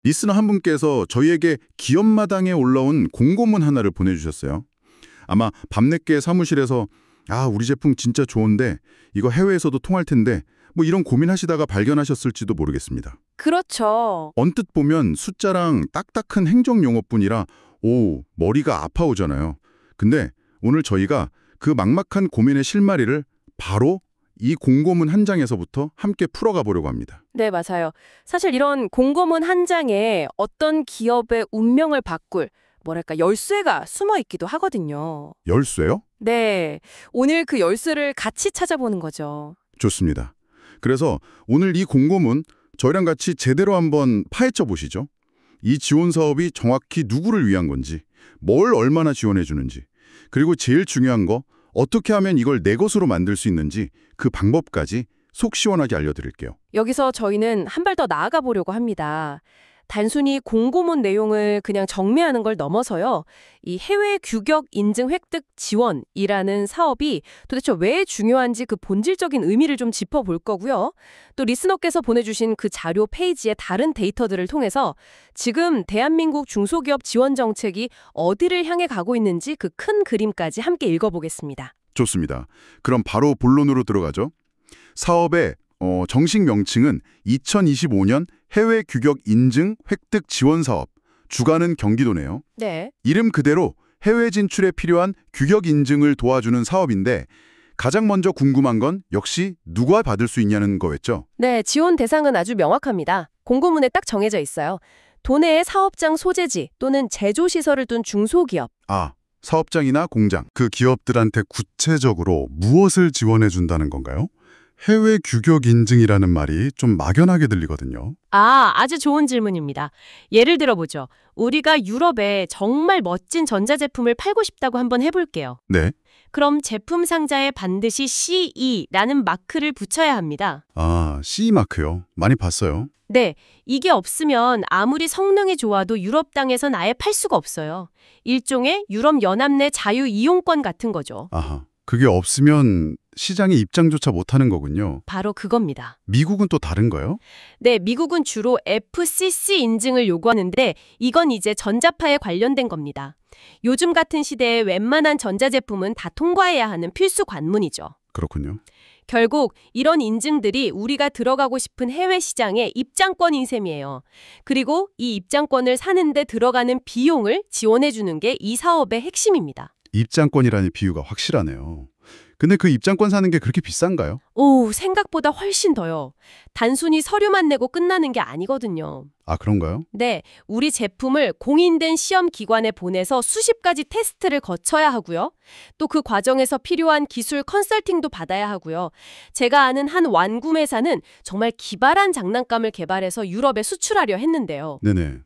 리스너 한 분께서 저희에게 기업마당에 올라온 공고문 하나를 보내주셨어요. 아마 밤늦게 사무실에서 우리 제품 진짜 좋은데 이거 해외에서도 통할 텐데 뭐 이런 고민하시다가 발견하셨을지도 모르겠습니다. 그렇죠. 언뜻 보면 숫자랑 딱딱한 행정 용어뿐이라 머리가 아파오잖아요. 근데 오늘 저희가 그 막막한 고민의 실마리를 바로 이 공고문 한 장에서부터 함께 풀어가 보려고 합니다. 네, 맞아요. 사실 이런 공고문 한 장에 어떤 기업의 운명을 바꿀 열쇠가 숨어 있기도 하거든요. 열쇠요? 네, 오늘 그 열쇠를 같이 찾아보는 거죠. 좋습니다. 그래서 오늘 이 공고문 저희랑 같이 제대로 한번 파헤쳐 보시죠. 이 지원 사업이 정확히 누구를 위한 건지, 뭘 얼마나 지원해 주는지, 그리고 제일 중요한 거 어떻게 하면 이걸 내 것으로 만들 수 있는지 그 방법까지 속 시원하게 알려드릴게요. 여기서 저희는 한 발 더 나아가 보려고 합니다. 단순히 공고문 내용을 그냥 정리하는 걸 넘어서요. 이 해외 규격 인증 획득 지원이라는 사업이 도대체 왜 중요한지 그 본질적인 의미를 좀 짚어볼 거고요. 또 리스너께서 보내주신 그 자료 페이지의 다른 데이터들을 통해서 지금 대한민국 중소기업 지원 정책이 어디를 향해 가고 있는지 그 큰 그림까지 함께 읽어보겠습니다. 좋습니다. 그럼 바로 본론으로 들어가죠. 사업의 정식 명칭은 2025년 해외 규격 인증 획득 지원 사업, 주관은 경기도네요. 네. 이름 그대로 해외 진출에 필요한 규격 인증을 도와주는 사업인데 가장 먼저 궁금한 건 역시 누가 받을 수 있냐는 거였죠. 네, 지원 대상은 아주 명확합니다. 공고문에 딱 정해져 있어요. 도내의 사업장 소재지 또는 제조시설을 둔 중소기업. 사업장이나 공장. 그 기업들한테 구체적으로 무엇을 지원해 준다는 건가요? 해외 규격 인증이라는 말이 좀 막연하게 들리거든요. 아주 좋은 질문입니다. 예를 들어보죠. 우리가 유럽에 정말 멋진 전자제품을 팔고 싶다고 한번 해볼게요. 네. 그럼 제품 상자에 반드시 CE라는 마크를 붙여야 합니다. CE 마크요. 많이 봤어요. 네, 이게 없으면 아무리 성능이 좋아도 유럽 땅에선 아예 팔 수가 없어요. 일종의 유럽 연합 내 자유 이용권 같은 거죠. 그게 없으면 시장에 입장조차 못하는 거군요. 바로 그겁니다. 미국은 또 다른가요? 네, 미국은 주로 FCC 인증을 요구하는데 이건 이제 전자파에 관련된 겁니다. 요즘 같은 시대에 웬만한 전자제품은 다 통과해야 하는 필수 관문이죠. 그렇군요. 결국 이런 인증들이 우리가 들어가고 싶은 해외 시장의 입장권인 셈이에요. 그리고 이 입장권을 사는데 들어가는 비용을 지원해 주는 게 이 사업의 핵심입니다. 입장권이라는 비유가 확실하네요. 근데 그 입장권 사는 게 그렇게 비싼가요? 생각보다 훨씬 더요. 단순히 서류만 내고 끝나는 게 아니거든요. 그런가요? 네, 우리 제품을 공인된 시험 기관에 보내서 수십 가지 테스트를 거쳐야 하고요. 또 그 과정에서 필요한 기술 컨설팅도 받아야 하고요. 제가 아는 한 완구매사는 정말 기발한 장난감을 개발해서 유럽에 수출하려 했는데요. 네네.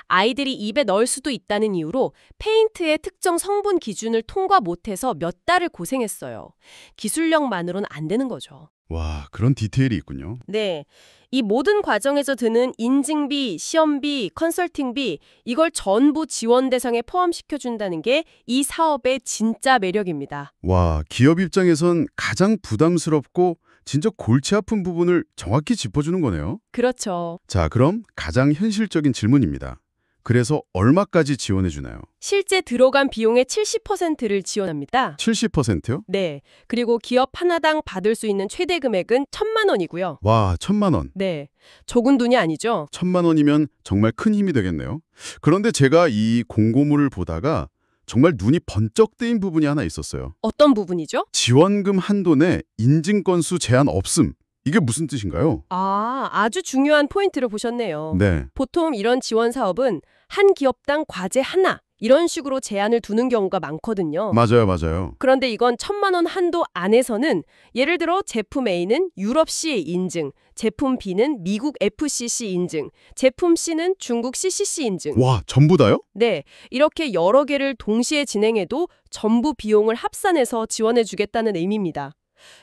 아이들이 입에 넣을 수도 있다는 이유로 페인트의 특정 성분 기준을 통과 못해서 몇 달을 고생했어요. 기술력만으로는 안 되는 거죠. 와, 그런 디테일이 있군요. 네, 이 모든 과정에서 드는 인증비, 시험비, 컨설팅비 이걸 전부 지원 대상에 포함시켜준다는 게 이 사업의 진짜 매력입니다. 와, 기업 입장에선 가장 부담스럽고 진짜 골치 아픈 부분을 정확히 짚어주는 거네요. 그렇죠. 자, 그럼 가장 현실적인 질문입니다. 그래서 얼마까지 지원해 주나요? 실제 들어간 비용의 70%를 지원합니다. 70%요? 네, 그리고 기업 하나당 받을 수 있는 최대 금액은 1,000만 원이고요. 와, 1,000만 원. 네, 적은 돈이 아니죠. 1,000만 원이면 정말 큰 힘이 되겠네요. 그런데 제가 이 공고문을 보다가 정말 눈이 번쩍 뜨인 부분이 하나 있었어요. 어떤 부분이죠? 지원금 한도 내 인증 건수 제한 없음. 이게 무슨 뜻인가요? 아주 중요한 포인트를 보셨네요. 네. 보통 이런 지원 사업은 한 기업당 과제 하나 이런 식으로 제한을 두는 경우가 많거든요. 맞아요. 그런데 이건 1,000만 원 한도 안에서는 예를 들어 제품 A는 유럽 CA 인증, 제품 B는 미국 FCC 인증, 제품 C는 중국 CCC 인증. 와, 전부 다요? 네, 이렇게 여러 개를 동시에 진행해도 전부 비용을 합산해서 지원해 주겠다는 의미입니다.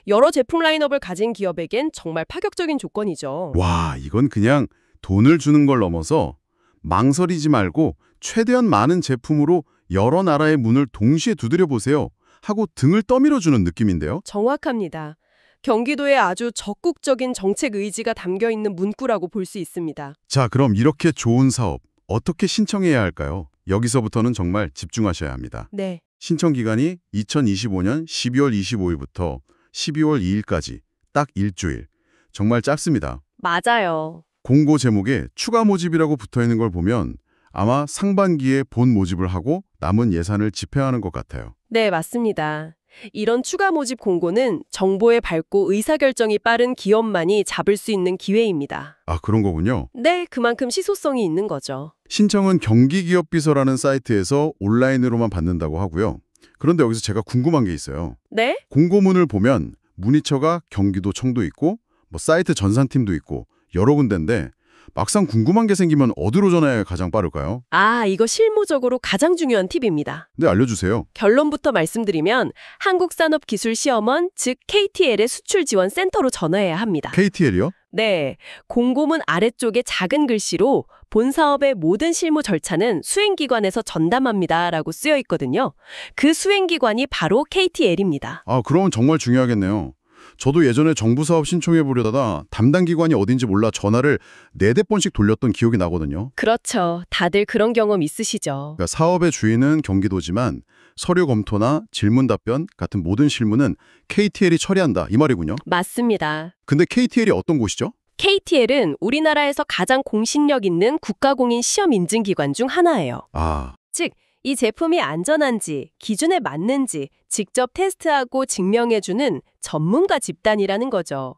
여러 제품 라인업을 가진 기업에겐 정말 파격적인 조건이죠. 와, 이건 그냥 돈을 주는 걸 넘어서 망설이지 말고 최대한 많은 제품으로 여러 나라의 문을 동시에 두드려 보세요 하고 등을 떠밀어주는 느낌인데요. 정확합니다. 경기도의 아주 적극적인 정책 의지가 담겨 있는 문구라고 볼 수 있습니다. 자, 그럼 이렇게 좋은 사업 어떻게 신청해야 할까요? 여기서부터는 정말 집중하셔야 합니다. 네. 신청 기간이 2025년 12월 25일부터 12월 2일까지 딱 일주일. 정말 짧습니다. 맞아요. 공고 제목에 추가 모집이라고 붙어 있는 걸 보면 아마 상반기에 본 모집을 하고 남은 예산을 집행하는 것 같아요. 네, 맞습니다. 이런 추가 모집 공고는 정보에 밝고 의사결정이 빠른 기업만이 잡을 수 있는 기회입니다. 아, 그런 거군요. 네, 그만큼 시소성이 있는 거죠. 신청은 경기기업비서라는 사이트에서 온라인으로만 받는다고 하고요. 그런데 여기서 제가 궁금한 게 있어요. 네? 공고문을 보면 문의처가 경기도청도 있고 사이트 전산팀도 있고 여러 군데인데 막상 궁금한 게 생기면 어디로 전화해야 가장 빠를까요? 아, 이거 실무적으로 가장 중요한 팁입니다. 네, 알려주세요. 결론부터 말씀드리면 한국산업기술시험원, 즉 KTL의 수출지원센터로 전화해야 합니다. KTL이요? 네, 공고문 아래쪽에 작은 글씨로 본 사업의 모든 실무 절차는 수행기관에서 전담합니다라고 쓰여 있거든요. 그 수행기관이 바로 KTL입니다. 아, 그럼 정말 중요하겠네요. 저도 예전에 정부 사업 신청해 보려다가 담당 기관이 어딘지 몰라 전화를 4-4번씩 돌렸던 기억이 나거든요. 그렇죠. 다들 그런 경험 있으시죠. 그러니까 사업의 주인은 경기도지만 서류 검토나 질문 답변 같은 모든 실무는 KTL이 처리한다 이 말이군요. 맞습니다. 근데 KTL이 어떤 곳이죠? KTL은 우리나라에서 가장 공신력 있는 국가공인 시험 인증기관 중 하나예요. 아, 즉, 이 제품이 안전한지, 기준에 맞는지 직접 테스트하고 증명해주는 전문가 집단이라는 거죠.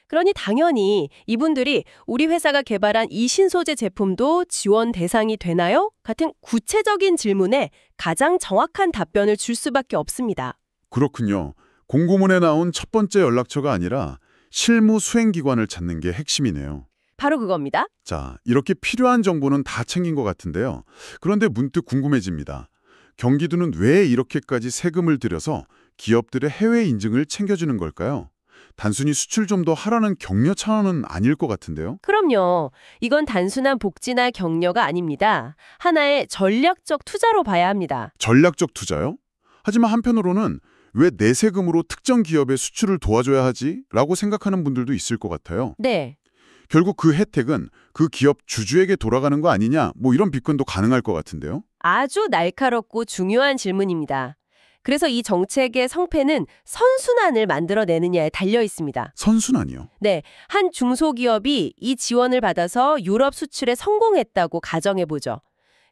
그러니 당연히 이분들이 우리 회사가 개발한 이 신소재 제품도 지원 대상이 되나요? 같은 구체적인 질문에 가장 정확한 답변을 줄 수밖에 없습니다. 그렇군요. 공고문에 나온 첫 번째 연락처가 아니라 실무 수행기관을 찾는 게 핵심이네요. 바로 그겁니다. 자, 이렇게 필요한 정보는 다 챙긴 것 같은데요. 그런데 문득 궁금해집니다. 경기도는 왜 이렇게까지 세금을 들여서 기업들의 해외 인증을 챙겨주는 걸까요? 단순히 수출 좀 더 하라는 격려 차원은 아닐 것 같은데요. 그럼요. 이건 단순한 복지나 격려가 아닙니다. 하나의 전략적 투자로 봐야 합니다. 전략적 투자요? 하지만 한편으로는 왜 내 세금으로 특정 기업의 수출을 도와줘야 하지? 라고 생각하는 분들도 있을 것 같아요. 네. 결국 그 혜택은 그 기업 주주에게 돌아가는 거 아니냐? 이런 비판도 가능할 것 같은데요. 아주 날카롭고 중요한 질문입니다. 그래서 이 정책의 성패는 선순환을 만들어내느냐에 달려 있습니다. 선순환이요? 네, 한 중소기업이 이 지원을 받아서 유럽 수출에 성공했다고 가정해보죠.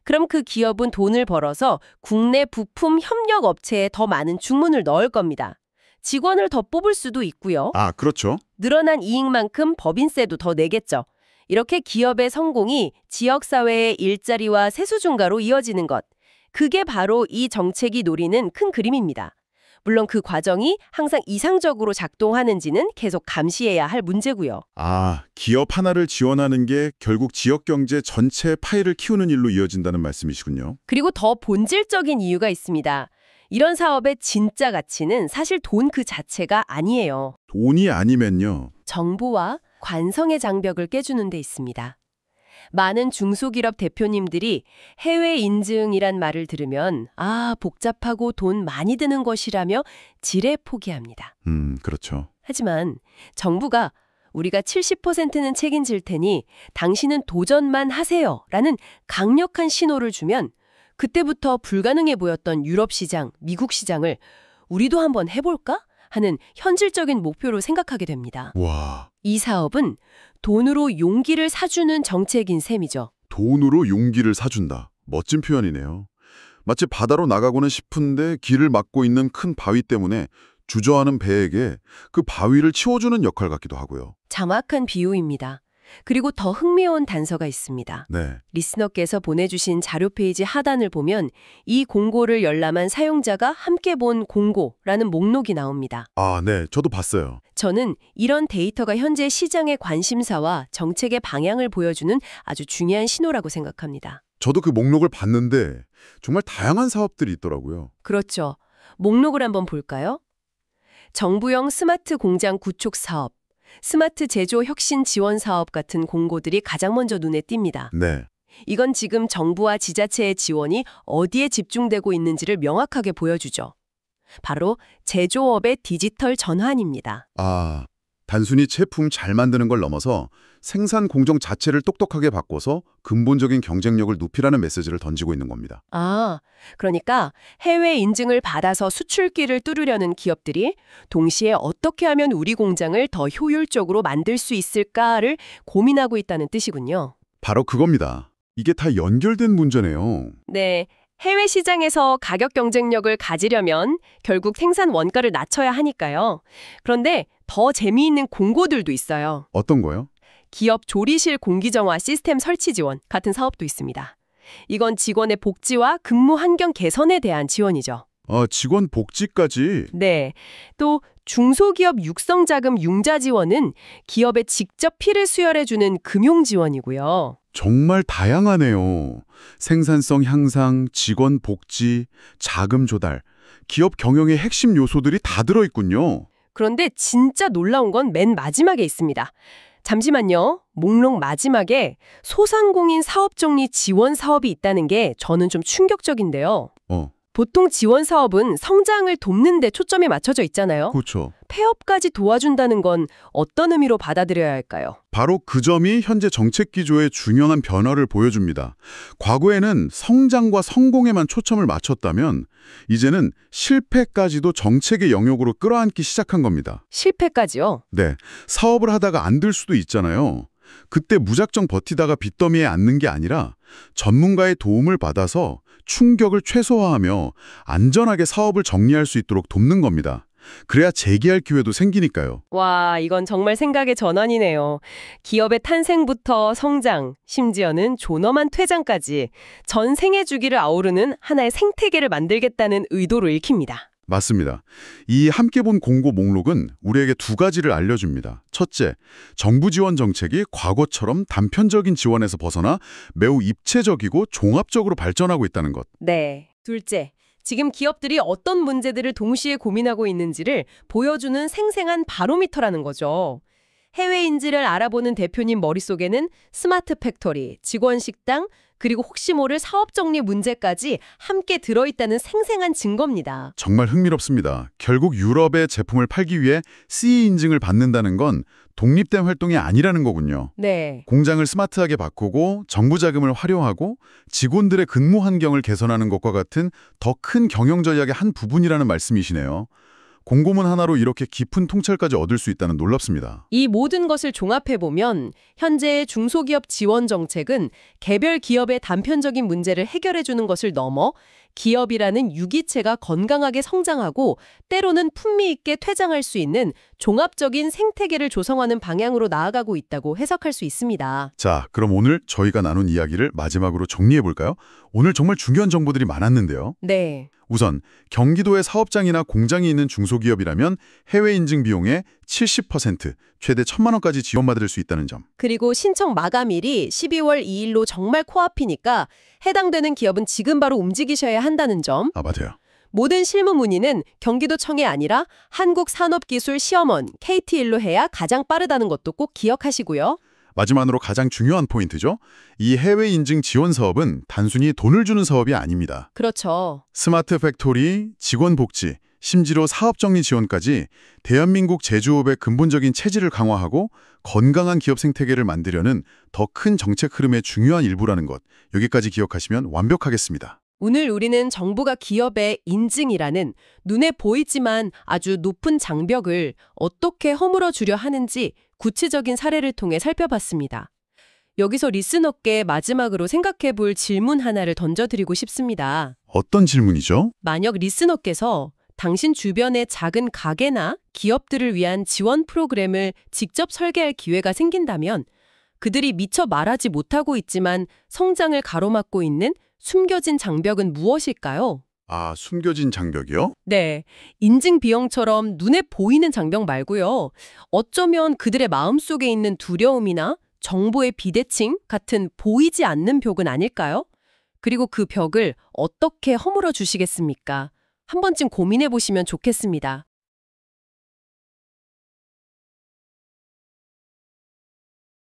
그럼 그 기업은 돈을 벌어서 국내 부품 협력 업체에 더 많은 주문을 넣을 겁니다. 직원을 더 뽑을 수도 있고요. 아, 그렇죠. 늘어난 이익만큼 법인세도 더 내겠죠. 이렇게 기업의 성공이 지역사회의 일자리와 세수 증가로 이어지는 것. 그게 바로 이 정책이 노리는 큰 그림입니다. 물론 그 과정이 항상 이상적으로 작동하는지는 계속 감시해야 할 문제고요. 아, 기업 하나를 지원하는 게 결국 지역 경제 전체 파이를 키우는 일로 이어진다는 말씀이시군요. 그리고 더 본질적인 이유가 있습니다. 이런 사업의 진짜 가치는 사실 돈 그 자체가 아니에요. 돈이 아니면요. 정보와 관성의 장벽을 깨주는 데 있습니다. 많은 중소기업 대표님들이 해외 인증이란 말을 들으면 복잡하고 돈 많이 드는 것이라며 지레 포기합니다. 그렇죠. 하지만 정부가 우리가 70%는 책임질 테니 당신은 도전만 하세요 라는 강력한 신호를 주면 그때부터 불가능해 보였던 유럽 시장, 미국 시장을 우리도 한번 해볼까? 하는 현실적인 목표로 생각하게 됩니다. 와, 이 사업은 돈으로 용기를 사주는 정책인 셈이죠. 돈으로 용기를 사준다. 멋진 표현이네요. 마치 바다로 나가고는 싶은데 길을 막고 있는 큰 바위 때문에 주저하는 배에게 그 바위를 치워주는 역할 같기도 하고요. 정확한 비유입니다. 그리고 더 흥미로운 단서가 있습니다. 네. 리스너께서 보내주신 자료 페이지 하단을 보면 이 공고를 열람한 사용자가 함께 본 공고라는 목록이 나옵니다. 아, 네. 저도 봤어요. 저는 이런 데이터가 현재 시장의 관심사와 정책의 방향을 보여주는 아주 중요한 신호라고 생각합니다. 저도 그 목록을 봤는데 정말 다양한 사업들이 있더라고요. 그렇죠. 목록을 한번 볼까요? 정부형 스마트 공장 구축 사업, 스마트 제조 혁신 지원 사업 같은 공고들이 가장 먼저 눈에 띕니다. 네. 이건 지금 정부와 지자체의 지원이 어디에 집중되고 있는지를 명확하게 보여주죠. 바로 제조업의 디지털 전환입니다. 아, 단순히 제품 잘 만드는 걸 넘어서 생산 공정 자체를 똑똑하게 바꿔서 근본적인 경쟁력을 높이라는 메시지를 던지고 있는 겁니다. 아, 그러니까 해외 인증을 받아서 수출기를 뚫으려는 기업들이 동시에 어떻게 하면 우리 공장을 더 효율적으로 만들 수 있을까를 고민하고 있다는 뜻이군요. 바로 그겁니다. 이게 다 연결된 문제네요. 네, 해외 시장에서 가격 경쟁력을 가지려면 결국 생산 원가를 낮춰야 하니까요. 그런데 더 재미있는 공고들도 있어요. 어떤 거요? 기업 조리실 공기정화 시스템 설치 지원 같은 사업도 있습니다. 이건 직원의 복지와 근무 환경 개선에 대한 지원이죠. 직원 복지까지. 네. 또 중소기업 육성자금 융자 지원은 기업에 직접 피를 수혈해주는 금융 지원이고요. 정말 다양하네요. 생산성 향상, 직원 복지, 자금 조달, 기업 경영의 핵심 요소들이 다 들어있군요. 그런데 진짜 놀라운 건 맨 마지막에 있습니다. 잠시만요. 목록 마지막에 소상공인 사업정리 지원 사업이 있다는 게 저는 좀 충격적인데요. 보통 지원 사업은 성장을 돕는 데 초점이 맞춰져 있잖아요. 그렇죠. 폐업까지 도와준다는 건 어떤 의미로 받아들여야 할까요? 바로 그 점이 현재 정책 기조의 중요한 변화를 보여줍니다. 과거에는 성장과 성공에만 초점을 맞췄다면 이제는 실패까지도 정책의 영역으로 끌어안기 시작한 겁니다. 실패까지요? 네, 사업을 하다가 안 될 수도 있잖아요. 그때 무작정 버티다가 빚더미에 앉는 게 아니라 전문가의 도움을 받아서 충격을 최소화하며 안전하게 사업을 정리할 수 있도록 돕는 겁니다. 그래야 재기할 기회도 생기니까요. 와, 이건 정말 생각의 전환이네요. 기업의 탄생부터 성장, 심지어는 존엄한 퇴장까지 전 생애 주기를 아우르는 하나의 생태계를 만들겠다는 의도로 읽힙니다. 맞습니다. 이 함께 본 공고 목록은 우리에게 두 가지를 알려줍니다. 첫째, 정부 지원 정책이 과거처럼 단편적인 지원에서 벗어나 매우 입체적이고 종합적으로 발전하고 있다는 것. 네. 둘째, 지금 기업들이 어떤 문제들을 동시에 고민하고 있는지를 보여주는 생생한 바로미터라는 거죠. 해외인지를 알아보는 대표님 머릿속에는 스마트 팩토리, 직원 식당, 그리고 혹시 모를 사업 정리 문제까지 함께 들어있다는 생생한 증거입니다. 정말 흥미롭습니다. 결국 유럽의 제품을 팔기 위해 CE 인증을 받는다는 건 독립된 활동이 아니라는 거군요. 네. 공장을 스마트하게 바꾸고 정부 자금을 활용하고 직원들의 근무 환경을 개선하는 것과 같은 더 큰 경영 전략의 한 부분이라는 말씀이시네요. 공고문 하나로 이렇게 깊은 통찰까지 얻을 수 있다는 놀랍습니다. 이 모든 것을 종합해보면 현재의 중소기업 지원 정책은 개별 기업의 단편적인 문제를 해결해주는 것을 넘어 기업이라는 유기체가 건강하게 성장하고 때로는 품위 있게 퇴장할 수 있는 종합적인 생태계를 조성하는 방향으로 나아가고 있다고 해석할 수 있습니다. 자, 그럼 오늘 저희가 나눈 이야기를 마지막으로 정리해볼까요? 오늘 정말 중요한 정보들이 많았는데요. 네. 우선 경기도에 사업장이나 공장이 있는 중소기업이라면 해외 인증 비용의 70%, 최대 1,000만 원까지 지원받을 수 있다는 점. 그리고 신청 마감일이 12월 2일로 정말 코앞이니까 해당되는 기업은 지금 바로 움직이셔야 한다는 점. 맞아요. 모든 실무 문의는 경기도청이 아니라 한국산업기술시험원 KT1로 해야 가장 빠르다는 것도 꼭 기억하시고요. 마지막으로 가장 중요한 포인트죠. 이 해외 인증 지원 사업은 단순히 돈을 주는 사업이 아닙니다. 그렇죠. 스마트 팩토리, 직원 복지, 심지어 사업 정리 지원까지 대한민국 제조업의 근본적인 체질을 강화하고 건강한 기업 생태계를 만들려는 더 큰 정책 흐름의 중요한 일부라는 것, 여기까지 기억하시면 완벽하겠습니다. 오늘 우리는 정부가 기업의 인증이라는 눈에 보이지만 아주 높은 장벽을 어떻게 허물어 주려 하는지 구체적인 사례를 통해 살펴봤습니다. 여기서 리스너께 마지막으로 생각해 볼 질문 하나를 던져드리고 싶습니다. 어떤 질문이죠? 만약 리스너께서 당신 주변의 작은 가게나 기업들을 위한 지원 프로그램을 직접 설계할 기회가 생긴다면 그들이 미처 말하지 못하고 있지만 성장을 가로막고 있는 숨겨진 장벽은 무엇일까요? 숨겨진 장벽이요? 네, 인증 비용처럼 눈에 보이는 장벽 말고요. 어쩌면 그들의 마음속에 있는 두려움이나 정보의 비대칭 같은 보이지 않는 벽은 아닐까요? 그리고 그 벽을 어떻게 허물어 주시겠습니까? 한 번쯤 고민해 보시면 좋겠습니다.